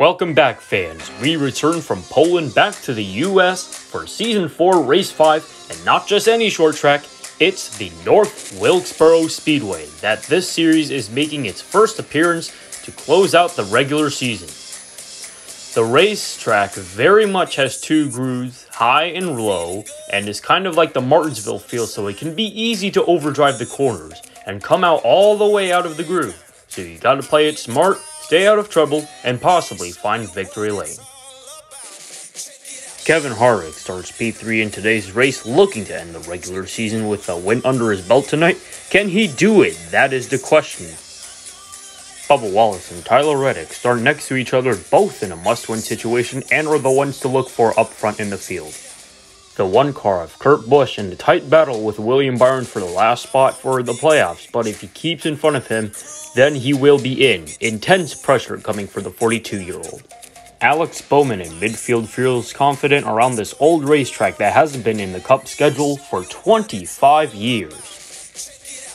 Welcome back, fans. We return from Poland back to the US for Season 4, Race 5, and not just any short track, it's the North Wilksboro Speedway that this series is making its first appearance to close out the regular season. The racetrack very much has two grooves, high and low, and is kind of like the Martinsville feel, so it can be easy to overdrive the corners and come out all the way out of the groove. So you gotta play it smart, stay out of trouble, and possibly find victory lane. Kevin Harvick starts P3 in today's race, looking to end the regular season with a win under his belt tonight. Can he do it? That is the question. Bubba Wallace and Tyler Reddick start next to each other, both in a must-win situation, and are the ones to look for up front in the field. The one car of Kurt Busch in a tight battle with William Byron for the last spot for the playoffs, but if he keeps in front of him, then he will be in. Intense pressure coming for the 42-year-old. Alex Bowman in midfield feels confident around this old racetrack that hasn't been in the Cup schedule for 25 years.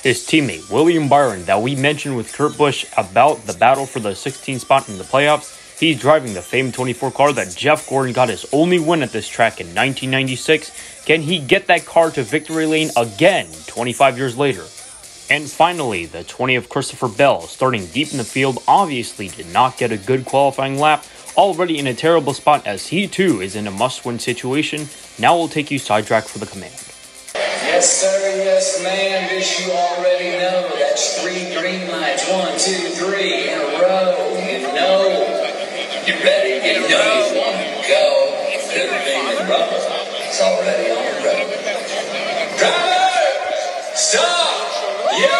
His teammate, William Byron, that we mentioned with Kurt Busch about the battle for the 16th spot in the playoffs, he's driving the famed 24 car that Jeff Gordon got his only win at this track in 1996. Can he get that car to victory lane again 25 years later? And finally, the 20 of Christopher Bell, starting deep in the field, obviously did not get a good qualifying lap, already in a terrible spot as he too is in a must-win situation. Now we'll take you sidetrack for the command. Yes, sir, yes, ma'am, this you already know. That's 3 green lights, 1, 2, 3 in a row. You know, you ready, get ready, 1, go. Could have been in rubber. It's already on the road. Driver, stop your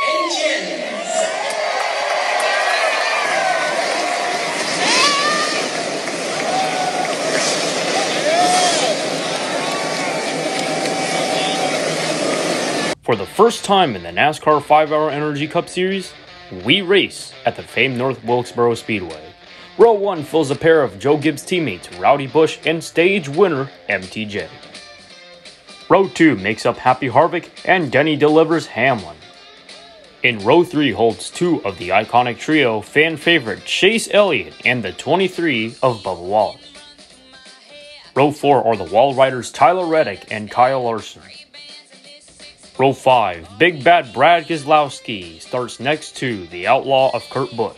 engines. For the first time in the NASCAR 5-Hour Energy Cup Series, we race at the famed North Wilkesboro Speedway. Row 1 fills a pair of Joe Gibbs teammates Rowdy Busch and stage winner MTJ. Row 2 makes up Happy Harvick and Denny delivers Hamlin. In Row 3 holds 2 of the iconic trio fan favorite Chase Elliott and the 23 of Bubba Wallace. Row 4 are the Wall Riders Tyler Reddick and Kyle Larson. Row 5, Big Bad Brad Keselowski starts next to the Outlaw of Kurt Busch.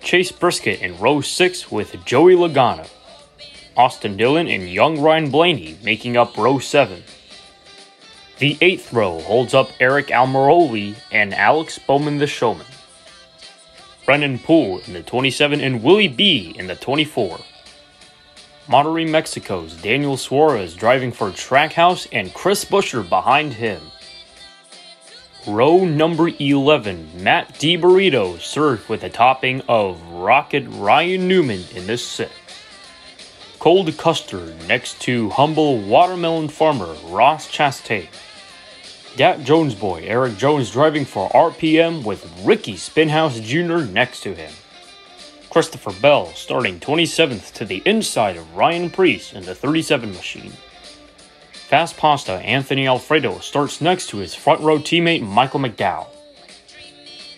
Chase Briscoe in Row 6 with Joey Logano. Austin Dillon and young Ryan Blaney making up Row 7. The 8th row holds up Eric Almirola and Alex Bowman the Showman. Brennan Poole in the 27 and Willie B in the 24. Monterrey, Mexico's Daniel Suarez driving for Trackhouse and Chris Buescher behind him. Row number 11, Matt DiBurrito served with a topping of Rocket Ryan Newman in the 6th. Cold Custard next to humble watermelon farmer Ross Chastain. Dat Jones boy Eric Jones driving for RPM with Ricky Spinhouse Jr. next to him. Christopher Bell starting 27th to the inside of Ryan Preece in the 37 machine. Fast Pasta Anthony Alfredo starts next to his front row teammate Michael McDowell.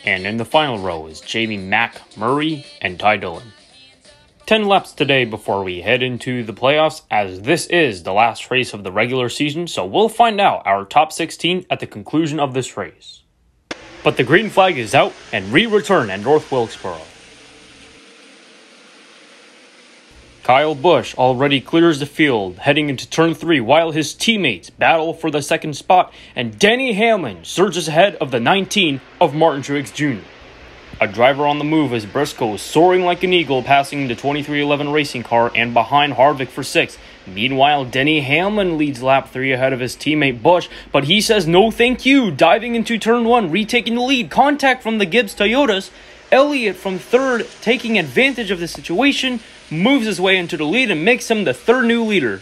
And in the final row is Jamie Mack Murray and Ty Dillon. 10 laps today before we head into the playoffs, as this is the last race of the regular season, so we'll find out our top 16 at the conclusion of this race. But the green flag is out and we return at North Wilkesboro. Kyle Busch already clears the field heading into turn 3 while his teammates battle for the 2nd spot, and Denny Hamlin surges ahead of the 19 of Martin Truex Jr. A driver on the move as Briscoe soaring like an eagle, passing the 2311 racing car and behind Harvick for 6th. Meanwhile, Denny Hamlin leads lap 3 ahead of his teammate Busch, but he says no thank you, diving into turn 1, retaking the lead. Contact from the Gibbs Toyotas. Elliott from 3rd, taking advantage of the situation, moves his way into the lead and makes him the 3rd new leader.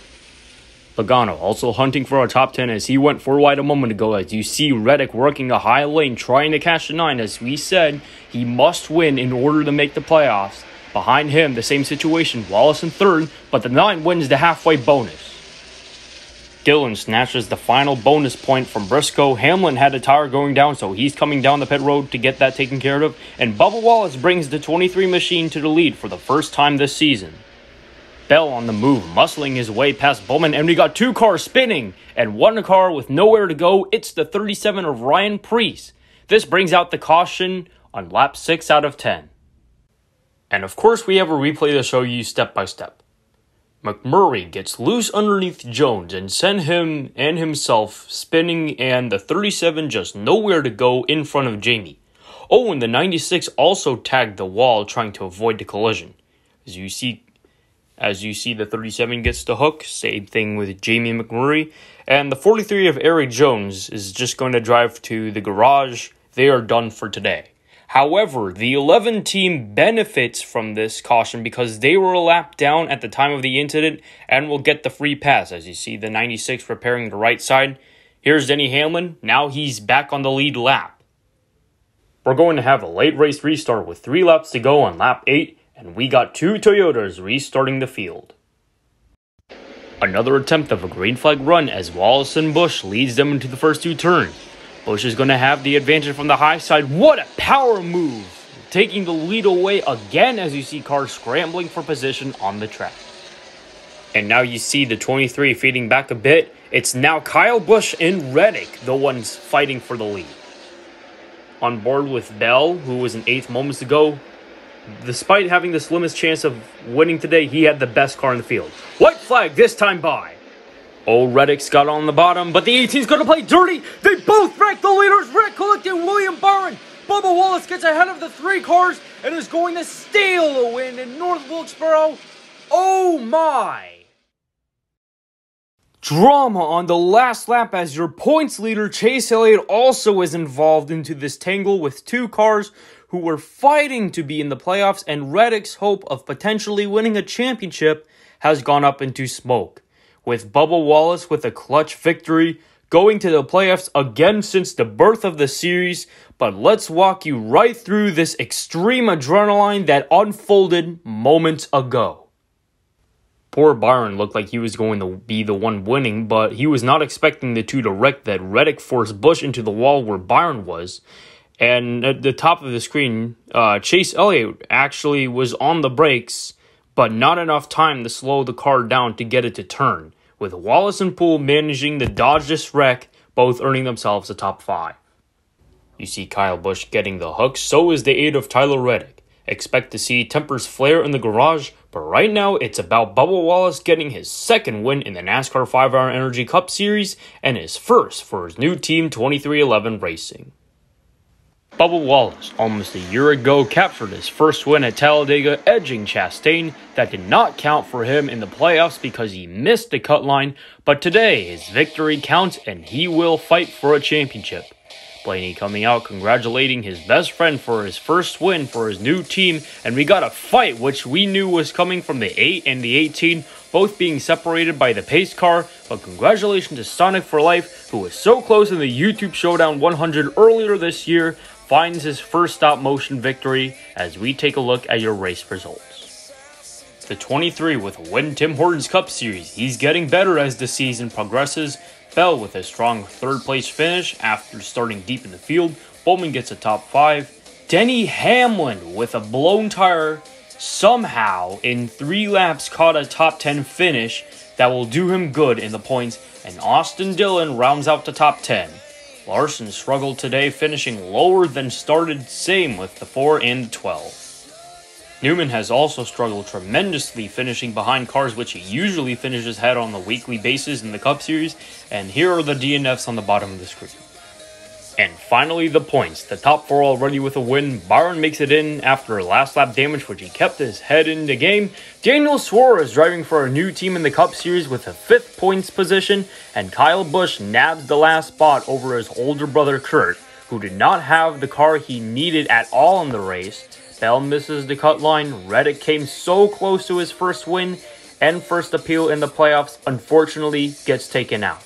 Logano also hunting for a top 10 as he went 4 wide a moment ago, as you see Reddick working a high lane trying to catch the 9. As we said, he must win in order to make the playoffs. Behind him, the same situation, Wallace in 3rd, but the 9 wins the halfway bonus. Dillon snatches the final bonus point from Briscoe. Hamlin had a tire going down, so he's coming down the pit road to get that taken care of. And Bubba Wallace brings the 23 machine to the lead for the first time this season. Bell on the move, muscling his way past Bowman, and we got two cars spinning and one car with nowhere to go. It's the 37 of Ryan Preece. This brings out the caution on lap 6 out of 10. And of course, we have a replay to show you step by step. McMurray gets loose underneath Jones and sent him and himself spinning, and the 37 just nowhere to go in front of Jamie. Oh, and the 96 also tagged the wall trying to avoid the collision. As you see, the 37 gets the hook. Same thing with Jamie McMurray. And the 43 of Eric Jones is just going to drive to the garage. They are done for today. However, the 11 team benefits from this caution because they were a lap down at the time of the incident and will get the free pass. As you see the 96 repairing the right side. Here's Denny Hamlin. Now he's back on the lead lap. We're going to have a late race restart with 3 laps to go on lap 8. And we got 2 Toyotas restarting the field. Another attempt of a green flag run as Wallace and Busch leads them into the first 2 turns. Busch is going to have the advantage from the high side. What a power move! Taking the lead away again as you see cars scrambling for position on the track. And now you see the 23 fading back a bit. It's now Kyle Busch and Reddick, the ones fighting for the lead. On board with Bell, who was in 8th moments ago. Despite having the slimmest chance of winning today, he had the best car in the field. White flag this time by. Oh, Reddick's got on the bottom, but the 18's going to play dirty. They both wreck the leaders. Rick Kullick and William Byron. Bubba Wallace gets ahead of the 3 cars and is going to steal a win in North Wilkesboro. Oh my! Drama on the last lap as your points leader Chase Elliott also is involved into this tangle with 2 cars who were fighting to be in the playoffs, and Reddick's hope of potentially winning a championship has gone up into smoke. With Bubba Wallace with a clutch victory, going to the playoffs again since the birth of the series, but let's walk you right through this extreme adrenaline that unfolded moments ago. Poor Byron looked like he was going to be the one winning, but he was not expecting the 2 to wreck that Reddick forced Busch into the wall where Byron was. And at the top of the screen, Chase Elliott actually was on the brakes, but not enough time to slow the car down to get it to turn, with Wallace and Poole managing to dodge this wreck, both earning themselves the top 5. You see Kyle Busch getting the hook, so is the 8 of Tyler Reddick. Expect to see tempers flare in the garage, but right now it's about Bubba Wallace getting his 2nd win in the NASCAR 5-Hour Energy Cup Series and his first for his new team 2311 Racing. Bubba Wallace, almost a year ago, captured his first win at Talladega, edging Chastain. That did not count for him in the playoffs because he missed the cut line, but today his victory counts and he will fight for a championship. Blaney coming out congratulating his best friend for his first win for his new team, and we got a fight which we knew was coming from the 8 and the 18, both being separated by the pace car, but congratulations to Sonic for Life, who was so close in the YouTube Showdown 100 earlier this year, finds his first stop-motion victory as we take a look at your race results. The 23 with a win Tim Hortons Cup Series. He's getting better as the season progresses. Bell with a strong 3rd place finish after starting deep in the field. Bowman gets a top 5. Denny Hamlin with a blown tire somehow in 3 laps caught a top 10 finish that will do him good in the points. And Austin Dillon rounds out the top 10. Larson struggled today, finishing lower than started, same with the 4 and the 12. Newman has also struggled tremendously, finishing behind cars which he usually finishes ahead on a weekly basis in the Cup Series, and here are the DNFs on the bottom of the screen. And finally, the points. The top 4 already with a win. Byron makes it in after a last lap damage, which he kept his head in the game. Daniel Suarez driving for a new team in the Cup Series with a 5th points position. And Kyle Busch nabs the last spot over his older brother Kurt, who did not have the car he needed at all in the race. Bell misses the cut line. Reddick came so close to his first win and first appeal in the playoffs, unfortunately gets taken out.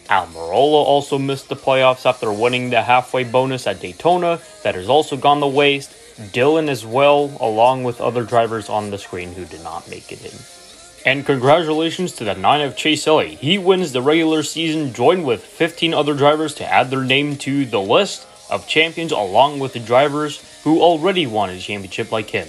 Almirola also missed the playoffs after winning the halfway bonus at Daytona. That has also gone to waste. Dillon as well, along with other drivers on the screen who did not make it in. And congratulations to the 9F Chase Elliott. He wins the regular season, joined with 15 other drivers to add their name to the list of champions, along with the drivers who already won a championship like him.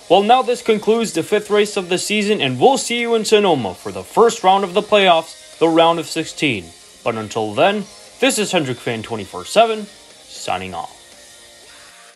Well, now this concludes the 5th race of the season, and we'll see you in Sonoma for the first round of the playoffs, the round of 16. But until then, this is Hendrick Fan 24/7, signing off.